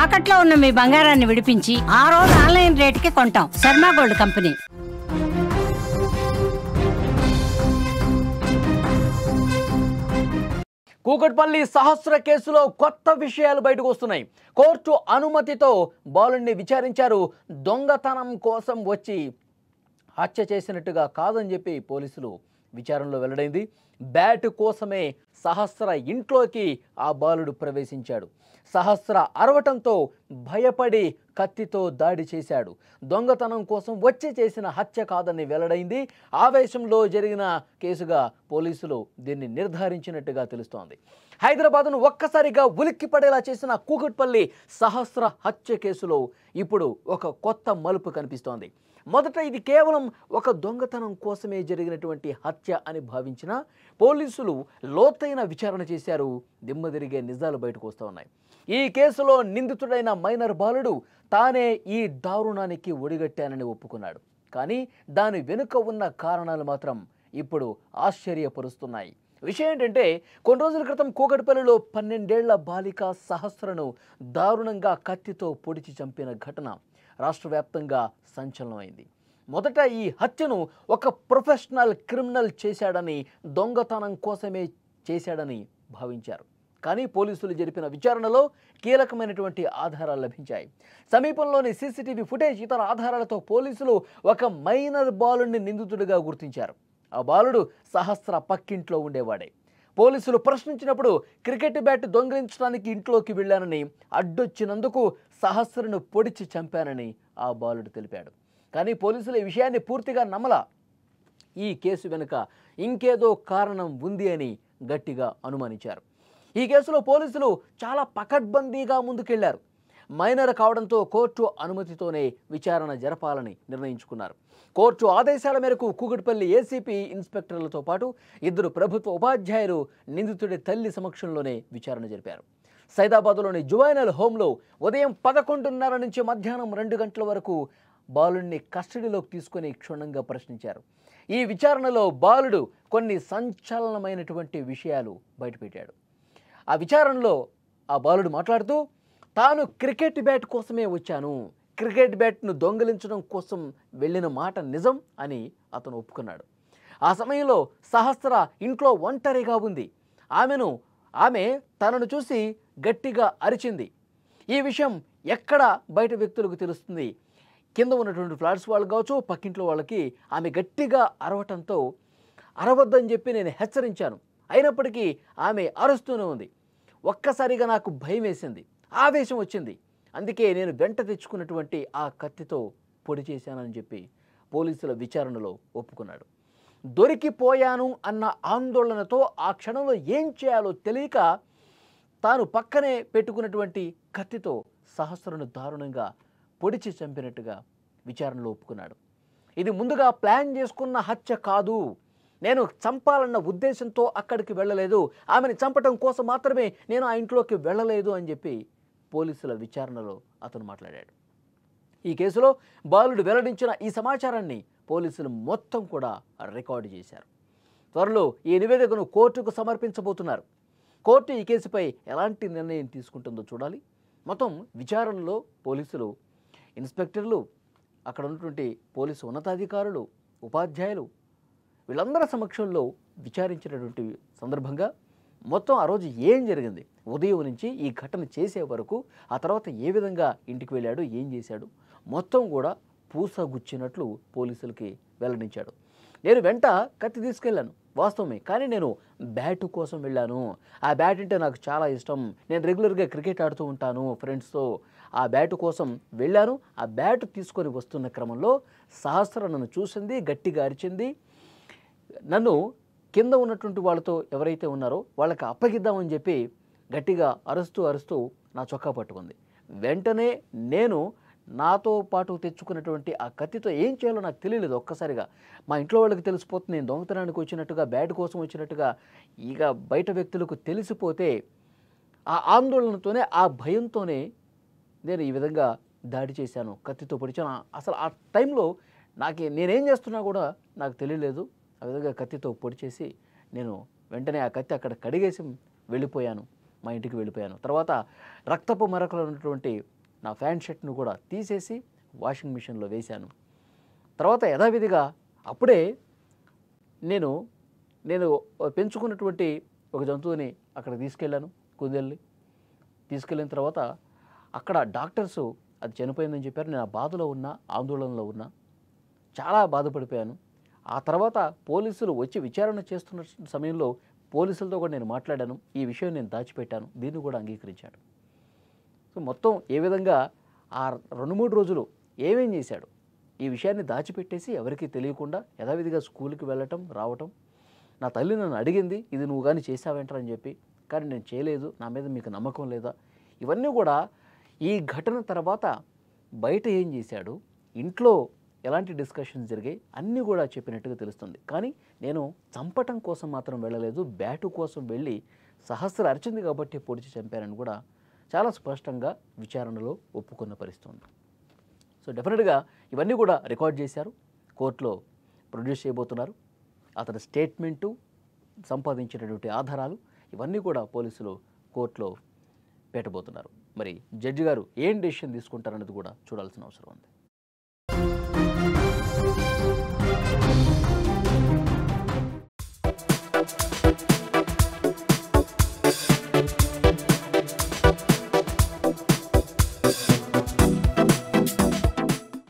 తాకట్లో ఉన్న మీ బంగారాన్ని విడిపించి ఆ రోజు ఆన్లైన్ రేటుకి కొంటాం. Sharma gold company. కూకట్పల్లి సహస్ర కేసులో కొత్త విషయాలు బయటకు వస్తున్నాయి. కోర్టు అనుమతితో బాలుడిని విచారించారు. దొంగతనం కోసం వచ్చి హత్య చేసినట్టుగా కాదని చెప్పి పోలీసులు విచారణలో వెల్లడైంది. బ్యాట్ కోసమే సహస్ర ఇంట్లోకి ఆ బాలుడు ప్రవేశించాడు. సహస్ర అరవటంతో భయపడి కత్తితో దాడి చేశాడు. దొంగతనం కోసం వచ్చి చేసిన హత్య కాదని వెల్లడైంది. ఆవేశంలో జరిగిన కేసుగా పోలీసులు దీన్ని నిర్ధారించినట్టుగా తెలుస్తోంది. హైదరాబాద్ను ఒక్కసారిగా ఉలిక్కిపడేలా చేసిన కూకట్పల్లి సహస్ర హత్య కేసులో ఇప్పుడు ఒక కొత్త మలుపు కనిపిస్తోంది. మొదట ఇది కేవలం ఒక దొంగతనం కోసమే జరిగినటువంటి హత్య అని భావించిన పోలీసులు లోతైన విచారణ చేశారు. దిమ్మదిరిగే నిజాలు బయటకు వస్తూ ఉన్నాయి. ఈ కేసులో నిందితుడైన మైనర్ బాలుడు తానే ఈ దారుణానికి ఒడిగట్టానని ఒప్పుకున్నాడు. కానీ దాని వెనుక ఉన్న కారణాలు మాత్రం ఇప్పుడు ఆశ్చర్యపరుస్తున్నాయి. విషయం ఏంటంటే, కొన్ని రోజుల క్రితం కూకట్పల్లిలో 12 ఏళ్ల బాలిక సహస్రను దారుణంగా కత్తితో పొడిచి చంపిన ఘటన రాష్ట్ర వ్యాప్తంగా సంచలనమైంది. మొదట ఈ హత్యను ఒక ప్రొఫెషనల్ క్రిమినల్ చేశాడని, దొంగతనం కోసమే చేశాడని భావించారు. కానీ పోలీసులు జరిపిన విచారణలో కీలకమైనటువంటి ఆధారాలు లభించాయి. సమీపంలోని సీసీటీవీ ఫుటేజ్, ఇతర ఆధారాలతో పోలీసులు ఒక మైనర్ బాలుడిని నిందితుడిగా గుర్తించారు. ఆ బాలుడు సహస్ర పక్కింట్లో ఉండేవాడే. పోలీసులు ప్రశ్నించినప్పుడు క్రికెట్ బ్యాట్ దొంగిలించడానికి ఇంట్లోకి వెళ్ళానని, అడ్డొచ్చినందుకు సహస్రను పొడిచి చంపానని ఆ బాలుడు తెలిపాడు. కానీ పోలీసులు ఈ విషయాన్ని పూర్తిగా నమ్మలా. ఈ కేసు వెనుక ఇంకేదో కారణం ఉంది అని గట్టిగా అనుమానించారు. ఈ కేసులో పోలీసులు చాలా పకడ్బందీగా ముందుకెళ్లారు. మైనర్ కావడంతో కోర్టు అనుమతితోనే విచారణ జరపాలని నిర్ణయించుకున్నారు. కోర్టు ఆదేశాల మేరకు కూకట్పల్లి ఏసీపీ ఇన్స్పెక్టర్లతో పాటు 2 ప్రభుత్వ ఉపాధ్యాయులు నిందితుడి తల్లి సమక్షంలోనే విచారణ జరిపారు. సైదాబాద్లోని జువైనల్ హోంలో ఉదయం 11:30 నుంచి మధ్యాహ్నం 2 గంటల వరకు బాలుడిని కస్టడీలోకి తీసుకుని క్షుణ్ణంగా ప్రశ్నించారు. ఈ విచారణలో బాలుడు కొన్ని సంచలనమైనటువంటి విషయాలు బయటపెట్టాడు. ఆ విచారణలో ఆ బాలుడు మాట్లాడుతూ, తాను క్రికెట్ బ్యాట్ కోసమే వచ్చాను, క్రికెట్ బ్యాట్ను దొంగిలించడం కోసం వెళ్ళిన మాట నిజం అని అతను ఒప్పుకున్నాడు. ఆ సమయంలో సహస్ర ఇంట్లో ఒంటరిగా ఉంది. ఆమె తనను చూసి గట్టిగా అరిచింది. ఈ విషయం ఎక్కడ బయట వ్యక్తులకు తెలుస్తుంది? కింద ఉన్నటువంటి ఫ్లాట్స్ వాళ్ళు కావచ్చు, పక్కింట్లో వాళ్ళకి ఆమె గట్టిగా అరవటంతో అరవద్దని చెప్పి నేను హెచ్చరించాను. అయినప్పటికీ ఆమె అరుస్తూనే ఉంది. ఒక్కసారిగా నాకు భయం వేసింది, ఆవేశం వచ్చింది. అందుకే నేను వెంట తెచ్చుకున్నటువంటి ఆ కత్తితో పొడి చేశానని చెప్పి పోలీసుల విచారణలో ఒప్పుకున్నాడు. దొరికిపోయాను అన్న ఆందోళనతో ఆ క్షణంలో ఏం చేయాలో తెలియక తాను పక్కనే పెట్టుకున్నటువంటి కత్తితో సహస్రను దారుణంగా పొడిచి చంపినట్టుగా విచారణలో ఒప్పుకున్నాడు. ఇది ముందుగా ప్లాన్ చేసుకున్న హత్య కాదు, నేను చంపాలన్న ఉద్దేశంతో అక్కడికి వెళ్ళలేదు, ఆమెను చంపటం కోసం మాత్రమే నేను ఆ ఇంట్లోకి వెళ్ళలేదు అని చెప్పి పోలీసుల విచారణలో అతను మాట్లాడాడు. ఈ కేసులో బాలుడు వెల్లడించిన ఈ సమాచారాన్ని పోలీసులు మొత్తం కూడా రికార్డు చేశారు. త్వరలో ఈ నివేదికను కోర్టుకు సమర్పించబోతున్నారు. కోర్టు ఈ కేసుపై ఎలాంటి నిర్ణయం తీసుకుంటుందో చూడాలి. మొత్తం విచారణలో పోలీసులు, ఇన్స్పెక్టర్లు, అక్కడ ఉన్నటువంటి పోలీసు ఉన్నతాధికారులు, ఉపాధ్యాయులు వీళ్ళందరి సమక్షంలో విచారించినటువంటి సందర్భంగా మొత్తం ఆ రోజు ఏం జరిగింది, ఉదయం నుంచి ఈ ఘటన చేసే వరకు, ఆ తర్వాత ఏ విధంగా ఇంటికి వెళ్ళాడు, ఏం చేశాడు, మొత్తం కూడా పూసగుచ్చినట్లు పోలీసులకి వెల్లడించాడు. నేను వెంట కత్తి తీసుకెళ్ళాను వాస్తవమే, కానీ నేను బ్యాట్ కోసం వెళ్ళాను. ఆ బ్యాట్ అంటే నాకు చాలా ఇష్టం, నేను రెగ్యులర్గా క్రికెట్ ఆడుతూ ఉంటాను ఫ్రెండ్స్తో. ఆ బ్యాట్ కోసం వెళ్ళాను. ఆ బ్యాట్ తీసుకొని వస్తున్న క్రమంలో సహస్ర నన్ను చూసింది, గట్టిగా అరిచింది. నన్ను కింద ఉన్నటువంటి వాళ్ళతో ఎవరైతే ఉన్నారో వాళ్ళకి అప్పగిద్దామని చెప్పి గట్టిగా అరుస్తూ నా చొక్కా పట్టుకుంది. వెంటనే నేను నాతో పాటు తెచ్చుకున్నటువంటి ఆ కత్తితో ఏం చేయాలో నాకు తెలియలేదు. ఒక్కసారిగా మా ఇంట్లో వాళ్ళకి తెలిసిపోతుంది నేను దొంగతనానికి వచ్చినట్టుగా, బ్యాట్ కోసం వచ్చినట్టుగా. ఇక బయట వ్యక్తులకు తెలిసిపోతే ఆ ఆందోళనతోనే, ఆ భయంతోనే నేను ఈ విధంగా దాడి చేశాను, కత్తితో పొడిచాను. అసలు ఆ టైంలో నేనేం చేస్తున్నా కూడా నాకు తెలియలేదు. ఆ విధంగా కత్తితో పొడి చేసి నేను వెంటనే ఆ కత్తి అక్కడ కడిగేసి వెళ్ళిపోయాను మా ఇంటికి వెళ్ళిపోయాను. తర్వాత రక్తపు మరకలు ఉన్నటువంటి నా ప్యాంట్ షర్ట్ను కూడా తీసేసి వాషింగ్ మిషన్లో వేశాను. తర్వాత యథావిధిగా అప్పుడే నేను నేను పెంచుకున్నటువంటి ఒక జంతువుని అక్కడ తీసుకెళ్ళాను, కుందేల్ని. తీసుకెళ్ళిన తర్వాత అక్కడ డాక్టర్సు అది చనిపోయిందని చెప్పారు. నేను ఆ బాధలో ఉన్నా, ఆందోళనలో ఉన్నా, చాలా బాధపడిపోయాను. ఆ తర్వాత పోలీసులు వచ్చి విచారణ చేస్తున్న సమయంలో పోలీసులతో కూడా నేను మాట్లాడాను. ఈ విషయం నేను దాచిపెట్టాను, దీన్ని కూడా అంగీకరించాడు. సో మొత్తం ఏ విధంగా ఆ 2-3 రోజులు ఏమేం చేశాడు, ఈ విషయాన్ని దాచిపెట్టేసి ఎవరికీ తెలియకుండా యథావిధిగా స్కూల్కి వెళ్ళటం, రావటం. నా తల్లి నన్ను అడిగింది, ఇది నువ్వు కానీ చేసావేంటని చెప్పి. కానీ నేను చేయలేదు, నా మీద మీకు నమ్మకం లేదా? ఇవన్నీ కూడా ఈ ఘటన తర్వాత బయట ఏం చేశాడు, ఇంట్లో ఎలాంటి డిస్కషన్స్ జరిగాయి, అన్నీ కూడా చెప్పినట్టుగా తెలుస్తుంది. కానీ నేను చంపటం కోసం మాత్రం వెళ్ళలేదు, బ్యాటు కోసం వెళ్ళి సహస్ర అరిచింది కాబట్టి పొడిచి చంపానని కూడా చాలా స్పష్టంగా విచారణలో ఒప్పుకున్న పరిస్థితి ఉంది. సో డెఫినెట్గా ఇవన్నీ కూడా రికార్డ్ చేశారు, కోర్టులో ప్రొడ్యూస్ చేయబోతున్నారు. అతని స్టేట్మెంటు, సంపాదించినటువంటి ఆధారాలు ఇవన్నీ కూడా పోలీసులు కోర్టులో పెట్టబోతున్నారు. మరి జడ్జి గారు ఏం డెసిషన్ తీసుకుంటారనేది కూడా చూడాల్సిన అవసరం ఉంది.